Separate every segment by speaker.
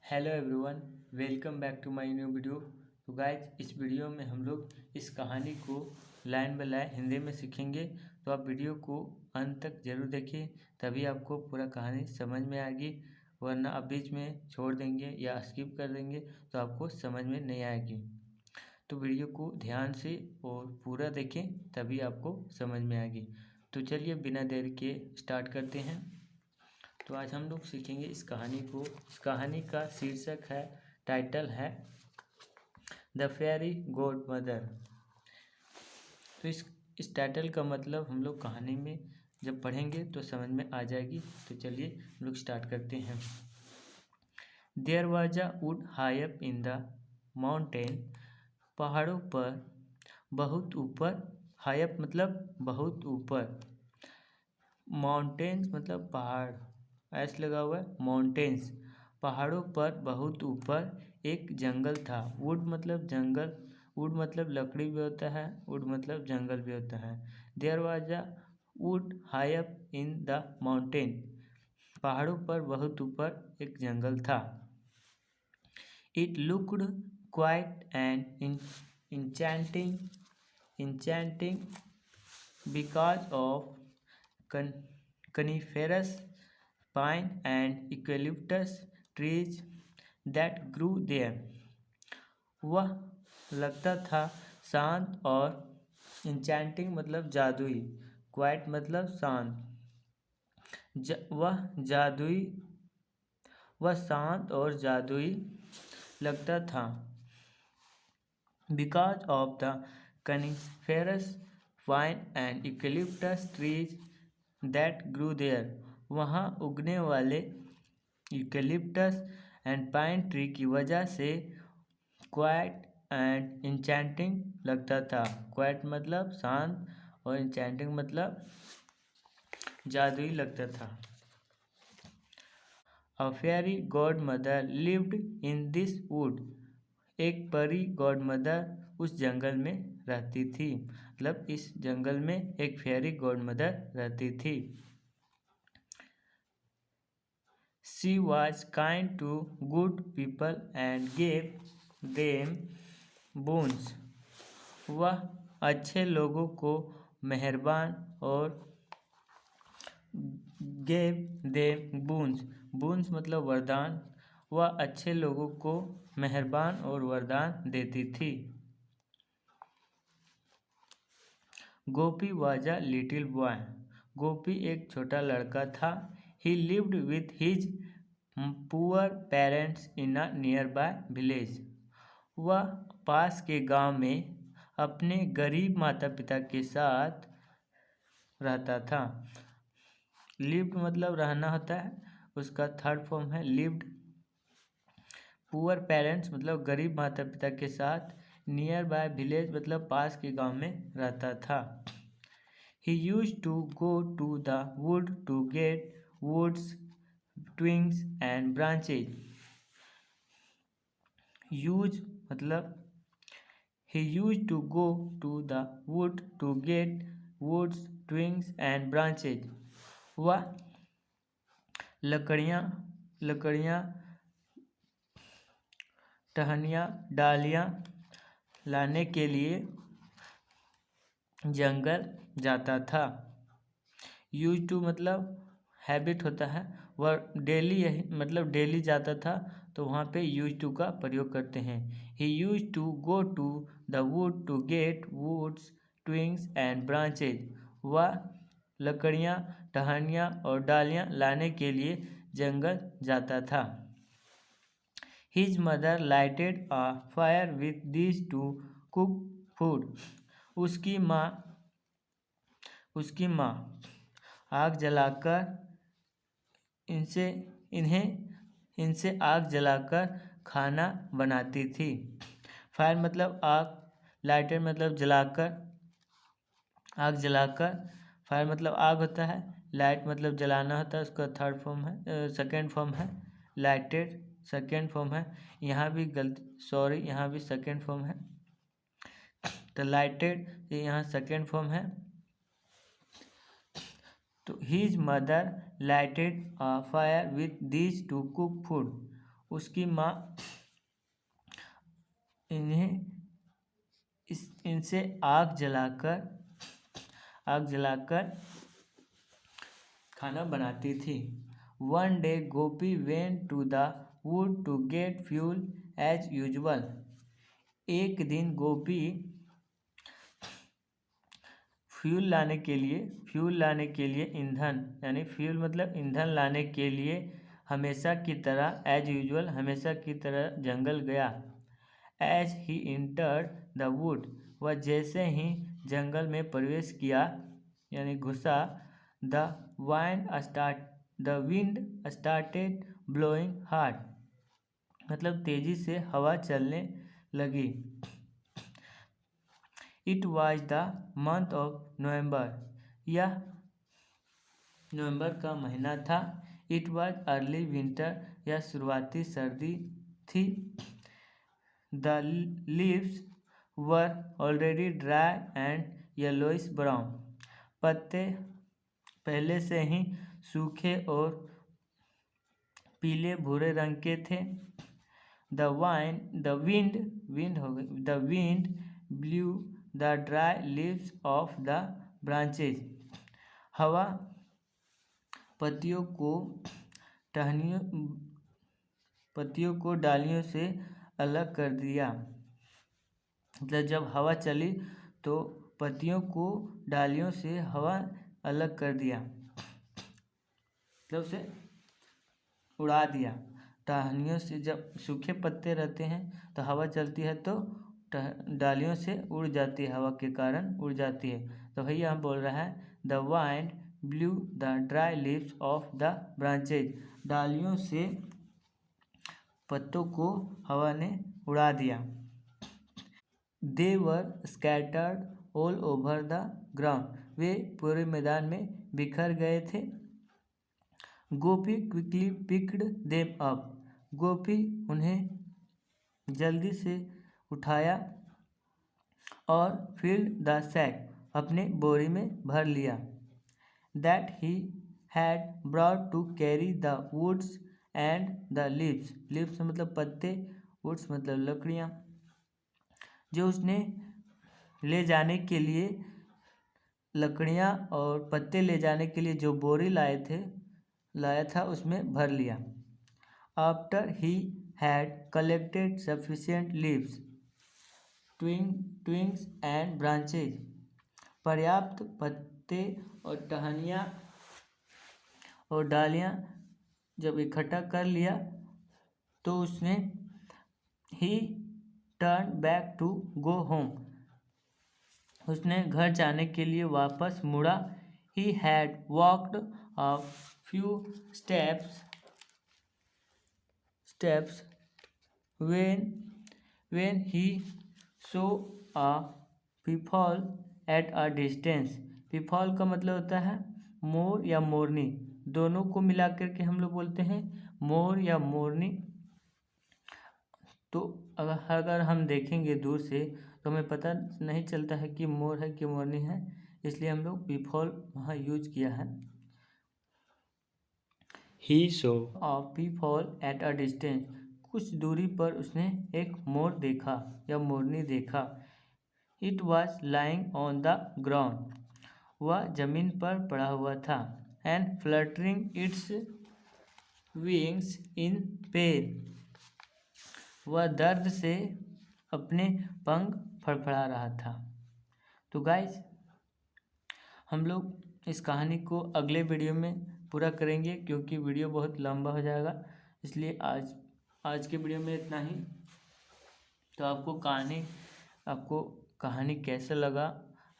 Speaker 1: Hello everyone, welcome back to my new video. तो guys, इस video में हम लोग इस कहानी को लाइन बाय लाइन हिंदी में सीखेंगे। तो आप वीडियो को अंत तक जरूर देखिए, तभी आपको पूरा कहानी समझ में आएगी। वरना आप बीच में छोड़ देंगे या स्किप कर देंगे तो आपको समझ में नहीं आएगी। तो वीडियो को ध्यान से और पूरा देखें, तभी आपको समझ में आएगी। तो चलिए बिना देर के स्टार्ट करते हैं। तो आज हम लोग सीखेंगे इस कहानी को। इस कहानी का शीर्षक है, टाइटल है द फेयरी गॉड मदर। तो इस टाइटल का मतलब हम लोग कहानी में जब पढ़ेंगे तो समझ में आ जाएगी। तो चलिए हम लोग स्टार्ट करते हैं। There was a wood high up in the mountain. पहाड़ों पर बहुत ऊपर, हाई अप मतलब बहुत ऊपर, माउंटेन्स मतलब पहाड़, ऐसे लगा हुआ है माउंटेन्स। पहाड़ों पर बहुत ऊपर एक जंगल था। वुड मतलब जंगल, वुड मतलब लकड़ी भी होता है, वुड मतलब जंगल भी होता है। There was a wood high up in the mountain. पहाड़ों पर बहुत ऊपर एक जंगल था। It looked quite and enchanting because of coniferous pine and eucalyptus trees that grew there. वह लगता था शांत और enchanting मतलब जादुई, क्वाइट मतलब शांत, वह शांत और जादुई लगता था। Because of the coniferous pine and eucalyptus trees that grew there. वहाँ उगने वाले यूकेलिप्टस एंड पाइन ट्री की वजह से क्वाइट एंड इंचैंटिंग लगता था। क्वाइट मतलब शांत और इंचैंटिंग मतलब जादुई लगता था। A fairy godmother lived in this wood. एक परी गॉड मदर उस जंगल में रहती थी। मतलब इस जंगल में एक फेयरी गॉड मदर रहती थी। She was kind to good people and gave them boons. वह अच्छे लोगों को मेहरबान और gave them boons, boons मतलब वरदान। वह अच्छे लोगों को मेहरबान और वरदान देती थी। गोपी वाज अ लिटिल बॉय। गोपी एक छोटा लड़का था। ही lived with his poor parents in a near by village. वह पास के गांव में अपने गरीब माता पिता के साथ रहता था। लिव्ड मतलब रहना होता है, उसका थर्ड फॉर्म है लिव्ड। पुअर पेरेंट्स मतलब गरीब माता पिता के साथ। नियर बाय विलेज मतलब पास के गांव में रहता था। He used to go to the wood to get woods, twigs and branches. Use मतलब he used to go to the wood to get woods, twigs and branches. वह लकड़ियाँ, टहनियाँ, डालियाँ लाने के लिए जंगल जाता था। यूज टू मतलब हैबिट होता है, वह डेली यही मतलब डेली जाता था, तो वहाँ पे यूज टू का प्रयोग करते हैं। He used to go to the wood to get woods, twigs and branches. वह लकड़ियाँ, टहनियाँ और डालियाँ लाने के लिए जंगल जाता था। His mother lighted a fire with this to cook food. उसकी माँ आग जलाकर इनसे आग जलाकर खाना बनाती थी। फायर मतलब आग, लाइटेड मतलब जलाकर, आग जलाकर। फायर मतलब आग होता है, लाइट मतलब जलाना होता है, उसका थर्ड फॉर्म है, सेकेंड फॉर्म है लाइटेड, सेकेंड फॉर्म है। यहाँ भी यहाँ भी सेकेंड फॉर्म है, तो लाइटेड यहाँ सेकेंड फॉर्म है। तो his mother lighted a fire with this to cook food. उसकी माँ इनसे आग जलाकर खाना बनाती थी। One day Gopi went to the wood to get fuel as usual. एक दिन गोपी फ्यूल लाने के लिए ईंधन यानी फ्यूल मतलब ईंधन लाने के लिए हमेशा की तरह जंगल गया। As he entered the wood, वह जैसे ही जंगल में प्रवेश किया यानी घुसा, the wind started blowing hard, मतलब तेजी से हवा चलने लगी। It was the month of November, यह नवंबर का महीना था। इट वॉज अर्ली विंटर, यह शुरुआती सर्दी थी। The leaves were already dry and yellowish brown, पत्ते पहले से ही सूखे और पीले भूरे रंग के थे। The wind blue the dry leaves of the branches, हवा पत्तियों को डालियों से अलग कर दिया। मतलब जब हवा चली तो पत्तियों को डालियों से हवा अलग कर दिया, मतलब उसे उड़ा दिया। टहनियों से जब सूखे पत्ते रहते हैं तो हवा चलती है तो डालियों से उड़ जाती है, हवा के कारण उड़ जाती है। तो भैया हम बोल रहा है the wind blew the dry leaves of the branches, डालियों से पत्तों को हवा ने उड़ा दिया। They were scattered all over the ground, वे पूरे मैदान में बिखर गए थे। Gopi quickly picked them up, Gopi उन्हें जल्दी से उठाया और फिल्ड द सैक, अपने बोरी में भर लिया। That he had brought to carry the woods and the leaves, leaves मतलब पत्ते, वुड्स मतलब लकड़ियाँ, जो उसने ले जाने के लिए लकड़ियाँ और पत्ते ले जाने के लिए जो बोरी लाया था उसमें भर लिया। After he had collected sufficient leaves twigs and branches, पर्याप्त पत्ते और टहनियाँ और डालियाँ जब इकट्ठा कर लिया तो उसने he turn back to go home, उसने घर जाने के लिए वापस मुड़ा। He had walked a few steps when he saw a peafowl at a distance, peafowl का मतलब होता है मोर या मोरनी, दोनों को मिलाकर के हम लोग बोलते हैं मोर या मोरनी। तो अगर हम देखेंगे दूर से तो हमें पता नहीं चलता है कि मोर है कि मोरनी है, इसलिए हम लोग पीफॉल वहाँ यूज किया है। He saw a peafowl at a distance, कुछ दूरी पर उसने एक मोर देखा या मोरनी देखा। It was lying on the ground, वह जमीन पर पड़ा हुआ था। And fluttering its wings in pain, वह दर्द से अपने पंख फड़फड़ा रहा था। तो गाइस हम लोग इस कहानी को अगले वीडियो में पूरा करेंगे, क्योंकि वीडियो बहुत लंबा हो जाएगा, इसलिए आज के वीडियो में इतना ही। तो आपको कहानी कैसा लगा,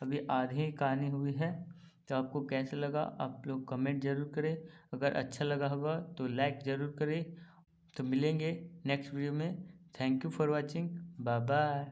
Speaker 1: अभी आधी ही कहानी हुई है, तो आपको कैसा लगा आप लोग कमेंट ज़रूर करें। अगर अच्छा लगा होगा तो लाइक ज़रूर करें। तो मिलेंगे नेक्स्ट वीडियो में। Thank you for watching, bye bye.